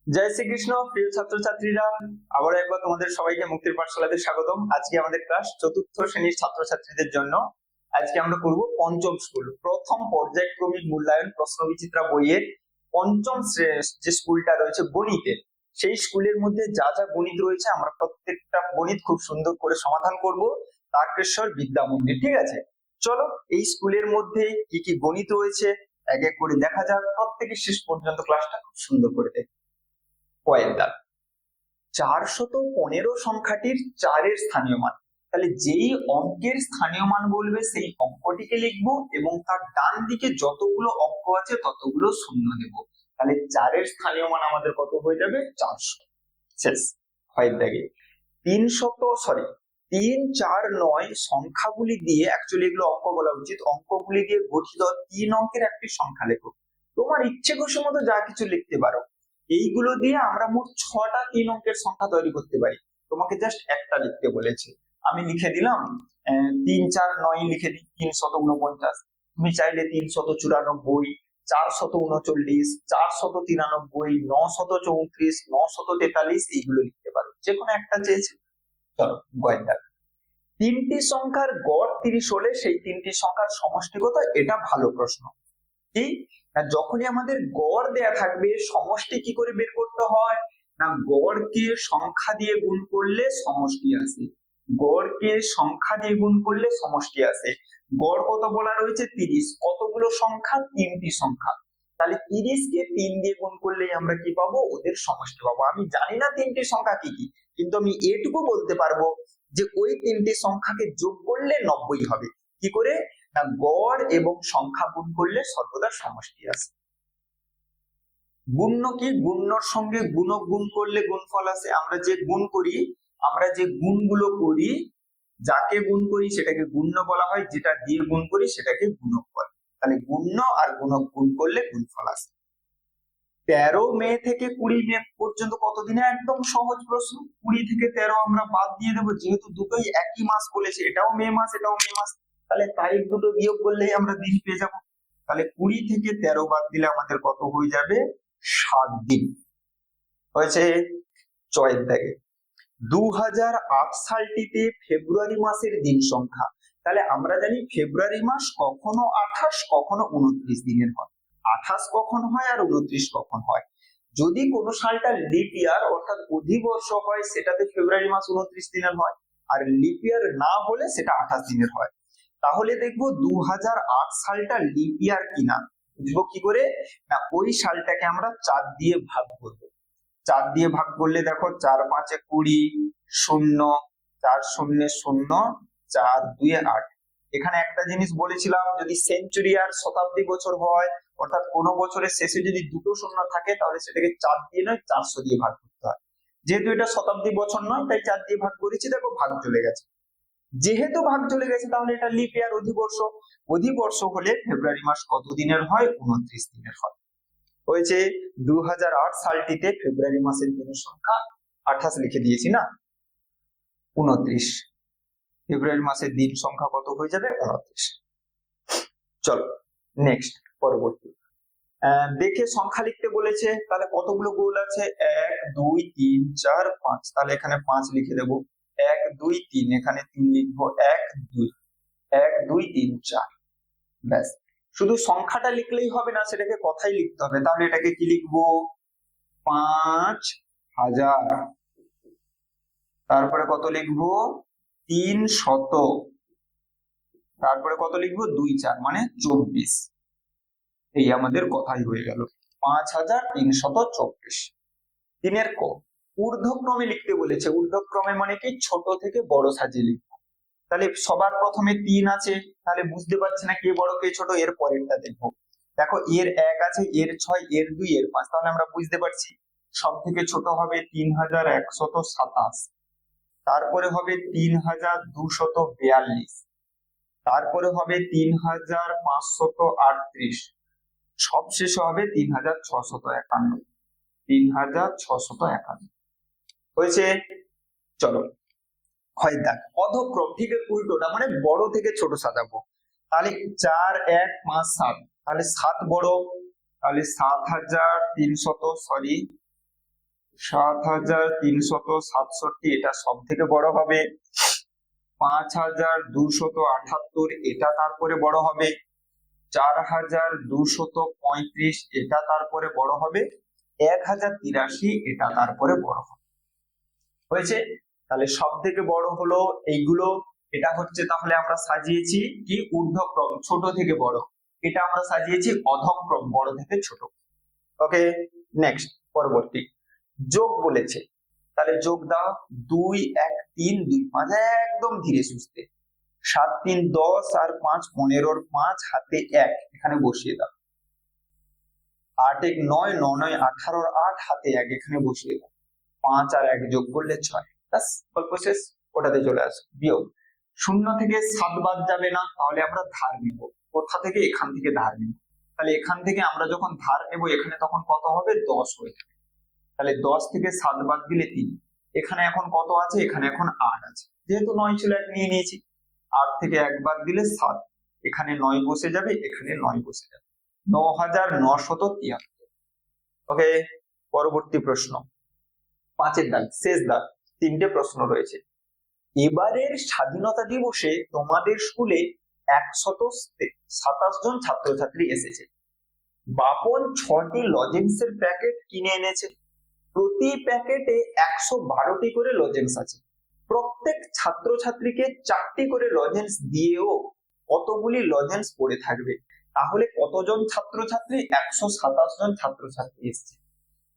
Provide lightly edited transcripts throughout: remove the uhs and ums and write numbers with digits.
জয় শ্রীকৃষ্ণ। প্রিয় ছাত্রছাত্রীরা, আবার একবার তোমাদের সবাইকে মুক্তির পাঠশালাতে স্বাগতম। আজকে আমাদের ক্লাস চতুর্থ শ্রেণীর ছাত্রছাত্রীদের জন্য। আজকে আমরা করব পঞ্চম স্কুল, প্রথম পর্যায়ক্রমিক মূল্যায়ন প্রশ্নবিচিত্রা বইয়ের পঞ্চম যে স্কুলটা রয়েছে গণিতের, সেই স্কুলের মধ্যে যা যা গণিত রয়েছে আমরা প্রত্যেকটা গণিত খুব সুন্দর করে সমাধান করব তারকেশ্বর বিদ্যা মন্দির। ঠিক আছে, চলো এই স্কুলের মধ্যে কি কি গণিত রয়েছে এক এক করে দেখা যাক। প্রত্যেকে শেষ পর্যন্ত ক্লাসটা খুব সুন্দর করে দেখ। কয়েক দাগ 415 সংখ্যাটির 4-এর স্থানীয় মান। তাহলে যেই অঙ্কের স্থানীয় মান বলবে সেই অঙ্কটিকে লিখবো এবং তার ডান দিকে যতগুলো অঙ্ক আছে ততগুলো শূন্য দেব। তাহলে 4-এর স্থানীয় মান আমাদের কত হয়ে যাবে? 400। শেষ। হয় দাগে 3 4 9 সংখ্যাগুলি দিয়ে, অ্যাকচুয়ালি এগুলো অঙ্ক বলা উচিত, অঙ্কগুলি দিয়ে গঠিত 3 অঙ্কের একটি সংখ্যা লেখো। তোমার ইচ্ছে খুশি মতো যা কিছু লিখতে পারো। এইগুলো দিয়ে আমরা মোট 6টা 3 অঙ্কের সংখ্যা তৈরি করতে পারি। তোমাকে জাস্ট একটা লিখতে বলেছে, আমি লিখে দিলাম 3 4 9 লিখে দিই 349। তুমি চাইলে 394, 439, 493, 934, 943 এইগুলো লিখতে পারো, যে কোনো একটা চেয়েছে। চলো গয়দা, 3টি সংখ্যার গড় 30 হলে সেই 3টি সংখ্যার সমষ্টি কত? এটা ভালো প্রশ্ন। কি না, যখনই আমাদের গড় দেয়া থাকবে সমষ্টি কি করে বের করতে হয়? না, গড়কে সংখ্যা দিয়ে গুণ করলে সমষ্টি আসে। গড়কে সংখ্যা দিয়ে গুণ করলে সমষ্টি আসে। গড় কত বলা রয়েছে? 30। কতগুলো সংখ্যা? 3টি সংখ্যা। তাহলে 30 কে 3 দিয়ে গুণ করলেই আমরা কি পাবো? ওদের সমষ্টি পাবো। আমি জানি না 3টি সংখ্যা কি কি, কিন্তু আমি এটুকু বলতে পারবো যে ওই 3টি সংখ্যাকে যোগ করলে 90 হবে। কি করে? না, গড় এবং সংখ্যা গুণ করলে সর্বদা সমষ্টি আসে। গুণ্য কি? গুণ্যর সঙ্গে গুণক গুণ করলে গুণফল আসে। আমরা যে গুণ করি, আমরা যে গুণগুলো করি, যাকে গুণ করি সেটাকে গুণ্য বলা হয়, যেটা দিয়ে গুণ করি সেটাকে গুণক বলে। তাহলে গুণ্য আর গুণক গুণ করলে গুণফল আসে। 13 মে থেকে 20 মে পর্যন্ত কতদিনে? একদম সহজ প্রশ্ন। 20 থেকে 13 আমরা বাদ দিয়ে দেবো, যেহেতু দুটোই একই মাস বলেছে, এটাও মে মাস এটাও মে মাস। তাহলে তারিখ দুটো বিয়োগ করলেই আমরা দিন পেয়ে যাব। তাহলে 20 থেকে 13 বাদ দিলে আমাদের কত হয়ে যাবে? 7 দিন হয়েছে। চয়ের দাগে 2008 সালটিতে ফেব্রুয়ারি মাসের দিন সংখ্যা। তাহলে আমরা জানি ফেব্রুয়ারি মাস কখনো 28 কখনো 29 দিনের হয়। 28 কখন হয় আর 29 কখন হয়? যদি কোনো সালটা লিপ ইয়ার অর্থাৎ অধিবর্ষ হয় সেটাতে ফেব্রুয়ারি মাস 29 দিনের হয়, আর লিপ ইয়ার না হলে সেটা 28 দিনের হয়। তাহলে দেখবো 2008 সালটা লিপ ইয়ার কিনা বুঝবো কি করে? না, ওই সালটাকে আমরা 4 দিয়ে ভাগ করবো। 4 দিয়ে ভাগ করলে দেখো 4 5 20, 0 4 0 0, 4 2 8। এখানে একটা জিনিস বলেছিলাম, যদি সেঞ্চুরি আর শতাব্দী বছর হয়, অর্থাৎ কোনো বছরের শেষে যদি দুটো শূন্য থাকে তাহলে সেটাকে 4 দিয়ে নয় 400 দিয়ে ভাগ করতে হয়। যেহেতু এটা শতাব্দী বছর নয় তাই 4 দিয়ে ভাগ করেছি। দেখো ভাগ চলে গেছে। যেহেতু ভাগ চলে গেছে তাহলে এটা লিপ ইয়ার, অধিবর্ষ। অধিবর্ষ হলে ফেব্রুয়ারি মাস কত দিনের হয়? 29 দিনের হয়। হয়েছে। 2008 সালটিতে ফেব্রুয়ারি মাসের দিনের সংখ্যা 28 লিখে দিয়েছি না, 29। ফেব্রুয়ারি মাসের দিন সংখ্যা কত হয়ে যাবে? 29। চলো নেক্সট, পরবর্তী। দেখে সংখ্যা লিখতে বলেছে, তাহলে কতগুলো গোল আছে? 1 2 3 4 5। তাহলে এখানে 5 লিখে দেবো। 1 2 3, এখানে 3 লিখবো। 1 2 1 2 3 4। ব্যাস। শুধু সংখ্যাটা লিখলেই হবে না, সেটাকে কথাই লিখতে হবে। তাহলে এটাকে কি লিখবো? 5000। তারপরে কত লিখবো? 300। তারপরে কত লিখবো? 2 4 মানে 24। এই আমাদের কথাই হয়ে গেল 5324। তিনের ক, ঊর্ধ্বক্রমে লিখতে বলেছে। ঊর্ধ্বক্রমে মানে কি? ছোট থেকে বড় সাজিয়ে লিখবো। তাহলে সবার প্রথমে 3 আছে, তাহলে বুঝতে পারছি না কে বড় কে ছোট। এর পরেরটা দেখবো। দেখো এর 1 আছে, এর 6, এর 2, এর 5। তাহলে আমরা বুঝতে পারছি সব থেকে ছোট হবে 3127। তারপরে হবে 3242। তারপরে হবে 3538। সবশেষে হবে 3651। 3651 হয়েছে। চলো হয় দেখ, অধক্রম ঠিক উল্টোটা, মানে বড় থেকে ছোট সাজাবো। তাহলে 4 1 5 7, তাহলে 7 বড়। তাহলে 7300, সরি 7,367 এটা সব থেকে বড় হবে। 5,278 এটা তারপরে বড় হবে। 4,235 এটা তারপরে বড় হবে। 1,083 এটা তারপরে বড় হবে। হয়েছে? তাহলে সব থেকে বড় হলো এইগুলো। এটা হচ্ছে তাহলে আমরা সাজিয়েছি কি ঊর্ধ্বক্রম, ছোট থেকে বড়। এটা আমরা সাজিয়েছি অধক্রম, বড় থেকে ছোট। ওকে, নেক্সট পরবর্তী যোগ বলেছে, তাহলে যোগ দাও। 2 1 3 2 5 একদম ধীরে সুস্থে। 7 3 10 আর 5 15 5 হাতে 1 এখানে বসিয়ে দাও। 8 1 9 9 9 18 8 হাতে 1 এখানে বসিয়ে দাও। 5 আর 1 যোগ করলে 6। ব্যাস, গল্প শেষ। ওটাতে চলে আসো। বিয়োগ 0 থেকে 7 বাদ যাবে না, তাহলে আমরা ধার নিব। কোথা থেকে? এখান থেকে ধার নিব। তাহলে এখান থেকে আমরা যখন ধার নেব এখানে তখন কত হবে? 10 হয়ে যাবে। তাহলে 10 থেকে 7 বাদ দিলে 3। এখানে এখন কত আছে? এখানে এখন 8 আছে। যেহেতু 9 ছিল 1 নিয়ে নিয়েছি। 8 থেকে 1 বাদ দিলে 7। এখানে 9 বসে যাবে, এখানে 9 বসে যাবে। 9,973। ওকে, পরবর্তী প্রশ্ন 5 দাগ, শেষ দাগ। 3টে প্রশ্ন রয়েছে। এবারের স্বাধীনতা দিবসে তোমাদের স্কুলে 127 জন ছাত্রছাত্রী এসেছে। বাপন 6টি লজেন্সের প্যাকেট কিনে এনেছে। প্রতি প্যাকেটে 112টি করে লজেন্স আছে। প্রত্যেক ছাত্রছাত্রীকে 4টি করে লজেন্স দিয়েও কতগুলি লজেন্স পড়ে থাকবে? তাহলে কতজন ছাত্রছাত্রী? 127 জন ছাত্রছাত্রী এসেছে।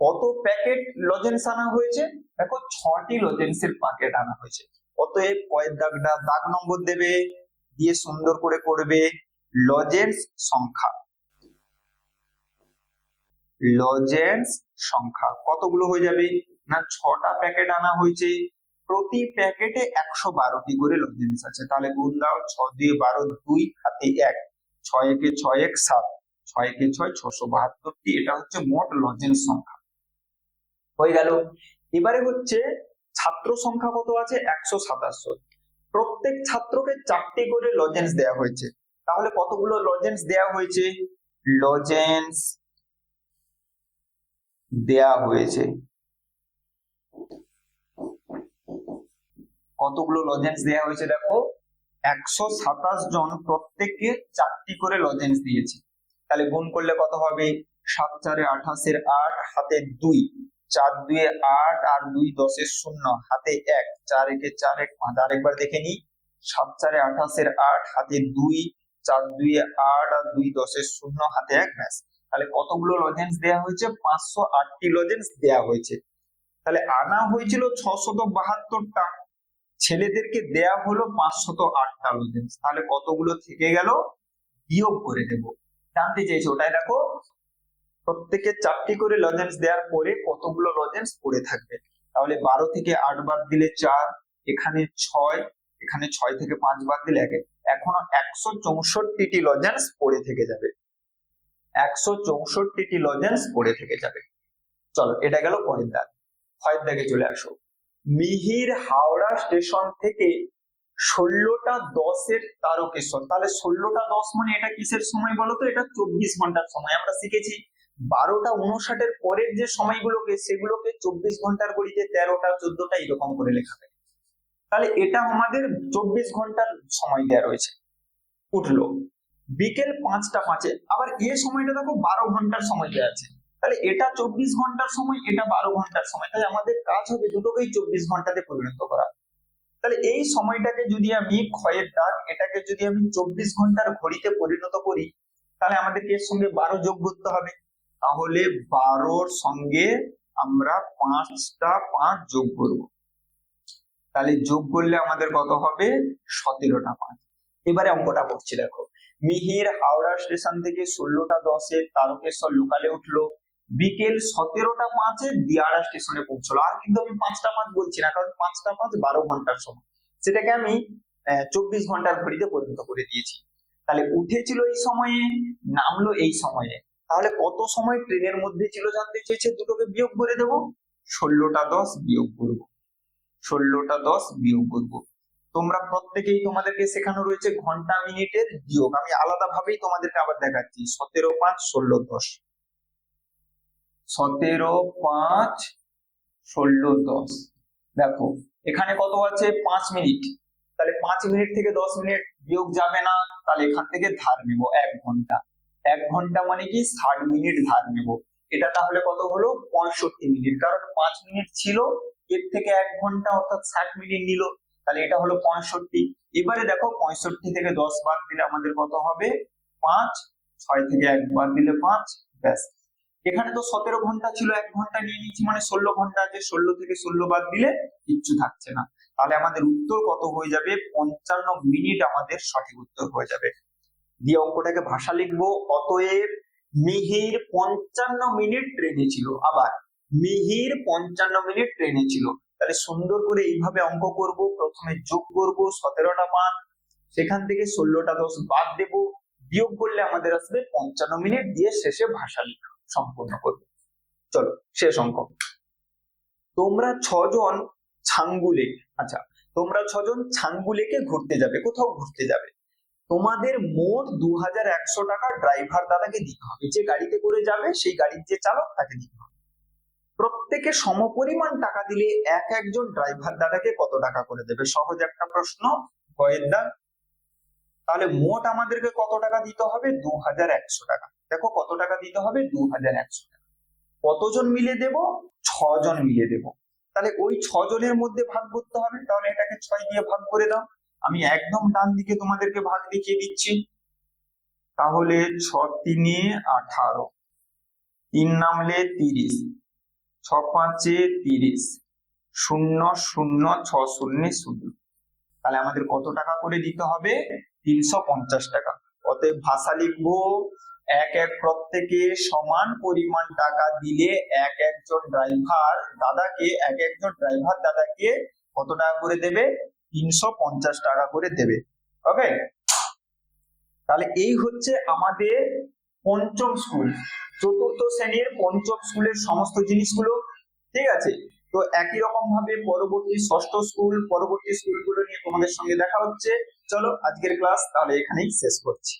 কত প্যাকেট লজেন্স আনা হয়েছে? দেখো 6টি লজেন্সের প্যাকেট আনা হয়েছে। অতএব কয়েক দাগটা দাগ নম্বর দেবে, দিয়ে সুন্দর করে করবে লজেন্স সংখ্যা। লজেন্স সংখ্যা কতগুলো হয়ে যাবে? না 6টা প্যাকেট আনা হয়েছে। প্রতি প্যাকেটে 112টি করে লজেন্স আছে। তাহলে গুণ দাও। 6 2 12 2 হাতে 1, 6 1 6 1 7, 6 1 6 672টি। এটা হচ্ছে মোট লজেন্স সংখ্যা। হয়ে গেল। এবারে হচ্ছে ছাত্র সংখ্যা কত আছে? 127। প্রত্যেক ছাত্রকে 4টি করে লজেন্স দেওয়া হয়েছে। তাহলে কতগুলো লজেন্স দেওয়া হয়েছে? লজেন্স দেয়া হয়েছে, কতগুলো লজেন্স দেয়া হয়েছে? দেখো 127 জন, প্রত্যেককে 4টি করে লজেন্স দিয়েছে। তাহলে গুণ করলে কত হবে? 7 4 28 8 হাতে 2, 4 2 8 আর 2 10 0 হাতে 1, 4 1 4 1 5। আরেকবার দেখে নি। 7 4 28 8 হাতে 2, 4 2 8 আর 2 10 0 হাতে 1। ব্যাস। তাহলে কতগুলো লজেন্স দেয়া হয়েছে? 508টি লজেন্স দেয়া হয়েছে। তাহলে আনা হয়েছিল 672টা, ছেলেদেরকে দেয়া হলো 508টা লজেন্স। তাহলে কতগুলো থেকে গেল? বিয়োগ করে দেব। জানতে চেয়েছো ওটাই। দেখো প্রত্যেকে 4টি করে লজেন্স দেওয়ার পরে কতগুলো লজেন্স পড়ে থাকবে। তাহলে 12 থেকে 8 বাদ দিলে 4, এখানে 6, এখানে 6 থেকে 5 বাদ দিলে 1। এখনো 164টি লজেন্স পড়ে থেকে যাবে। 164টি লজেন্স পড়ে থেকে যাবে। চলো, এটা গেল পরের দাগ। পরের দাগে চলে আসো। মিহির হাওড়া স্টেশন থেকে 16টা 10 তারকেশ্বর। তাহলে 16টা 10 মানে এটা কিসের সময় বলতো? এটা 24 ঘন্টার সময়। আমরা শিখেছি 12টা 59 পরের যে সময়গুলোকে, সেগুলোকে 24 ঘন্টার ঘড়িতে 13টা 14টা এরকম করে লেখা থাকে। তাহলে এটা আমাদের 24 ঘন্টার সময় দেওয়া রয়েছে। উঠলো বিকেল 5টা 5-এ। আবার এই সময়টা দেখো 12 ঘন্টার সময় দেওয়া আছে। তাহলে এটা 24 ঘন্টার সময়, এটা 12 ঘন্টার সময়। তাই আমাদের কাজ হবে দুটোকেই 24 ঘন্টাতে পরিণত করা। তাহলে এই সময়টাকে যদি আমি ক্ষয়ের দাগ, এটাকে যদি আমি 24 ঘন্টার ঘড়িতে পরিণত করি, তাহলে আমাদেরকে এর সঙ্গে 12 যোগ করতে হবে। তাহলে 12-র সঙ্গে আমরা 5টা 5 যোগ করব। তাহলে যোগ করলে আমাদের কত হবে? 17টা 5। এবারে অঙ্কটা করছি। দেখো মিহির হাওড়া স্টেশন থেকে 16টা 10-এ তারকেশ্বর লোকালে উঠলো। বিকেল 17টা 5-এ দিয়াড়া স্টেশনে পৌঁছলো। আর কিন্তু আমি 5টা 5 বলছি না, কারণ 5টা 5 12 ঘন্টার সময়, সেটাকে আমি 24 ঘন্টার ঘড়িতে পরিণত করে দিয়েছি। তাহলে উঠেছিল এই সময়ে, নামলো এই সময়ে। তাহলে কত সময় ট্রেনের মধ্যে ছিল জানতে চেয়েছে। দুটোকে বিয়োগ করে দেব। 16টা 10 বিয়োগ করব, 16টা 10 বিয়োগ করব। তোমরা প্রত্যেকেই, তোমাদেরকে শেখানো রয়েছে ঘন্টা মিনিটের বিয়োগ। আমি আলাদা ভাবেই তোমাদেরকে আবার দেখাচ্ছি। 17 5 16 10, 17 5 16:10। দেখো এখানে কত আছে 5 মিনিট, তাহলে 5 মিনিট থেকে 10 মিনিট বিয়োগ যাবে না, তাহলে এখান থেকে ধার নেব 1 ঘন্টা। 1 ঘন্টা মানে কি 60 মিনিট ধার নেব। এটা তাহলে কত হলো 65 মিনিট, কারণ 5 মিনিট ছিল, এর থেকে 1 ঘন্টা অর্থাৎ 60 মিনিট নিল, তাহলে এটা হলো 65। এবারে দেখো 65 থেকে 10 বাদ দিলে আমাদের কত হবে 5, 6 থেকে 1 বাদ দিলে 5, ব্যাস। এখানে তো 17 ঘন্টা ছিল, 1 ঘন্টা নিয়ে নিচ্ছি মানে 16 ঘন্টা আছে, 16 থেকে 16 বাদ দিলে কিচ্ছু থাকছে না, তাহলে আমাদের উত্তর কত হয়ে যাবে 55 মিনিট আমাদের সঠিক উত্তর হয়ে যাবে। দিয়ে অঙ্কটাকে ভাষা লিখবো, অতএব মিহির 55 মিনিট ট্রেনে ছিল। আবার মিহির 55 মিনিট ট্রেনে ছিল, তাহলে সুন্দর করে এইভাবে অঙ্ক করব। প্রথমে যোগ করব 17টা মান, সেখান থেকে 16টা 10 বাদ দেব, বিয়োগ করলে আমাদের আসবে 55 মিনিট, দিয়ে শেষে ভাষা লিখা সম্পূর্ণ করব। চলো শেষ অঙ্ক। তোমরা 6 জন ছাঙ্গুলে, আচ্ছা তোমরা 6 জন ছাঙ্গুলেকে ঘুরতে যাবে, কোথাও ঘুরতে যাবে। তোমাদের মোট 2100 টাকা ড্রাইভার দাদাকে দিতে হবে, যে গাড়িতে করে যাবে সেই গাড়ির যে চালক তাকে দিতে হবে। প্রত্যেকে সমপরিমাণ টাকা দিলে এক একজন ড্রাইভার দাদাকে কত টাকা করে দেবে? সহজ একটা প্রশ্ন, গয়ের দাগ। তাহলে মোট আমাদেরকে কত টাকা দিতে হবে 2100 টাকা। দেখো কত টাকা দিতে হবে 2100 টাকা। কতজন মিলে দেব? 6 জন মিলে দেব। তাহলে ওই 6 জনের মধ্যে ভাগ করতে হবে, তাহলে এটাকে 6 দিয়ে ভাগ করে দাও। আমি একদম ডান দিকে তোমাদেরকে ভাগ দেখিয়ে দিচ্ছি। তাহলে 6 3 18, 3 নামলে 30, 6 5 30, 0 0 6 0 0। তাহলে আমাদের কত টাকা করে দিতে হবে 350 টাকা। অতএব ভাষা লিখবো, এক এক প্রত্যেকে সমান পরিমাণ টাকা দিলে এক একজন ড্রাইভার দাদাকে কত টাকা করে দেবে 350 টাকা করে দেবে। ওকে, তাহলে এই হচ্ছে আমাদের পঞ্চম স্কুল, চতুর্থ শ্রেণীর পঞ্চম স্কুলের সমস্ত জিনিসগুলো। ঠিক আছে, তো একই রকম ভাবে পরবর্তী ষষ্ঠ স্কুল, পরবর্তী স্কুলগুলো নিয়ে তোমাদের সঙ্গে দেখা হচ্ছে। চলো আজকের ক্লাস তাহলে এখানেই শেষ করছি।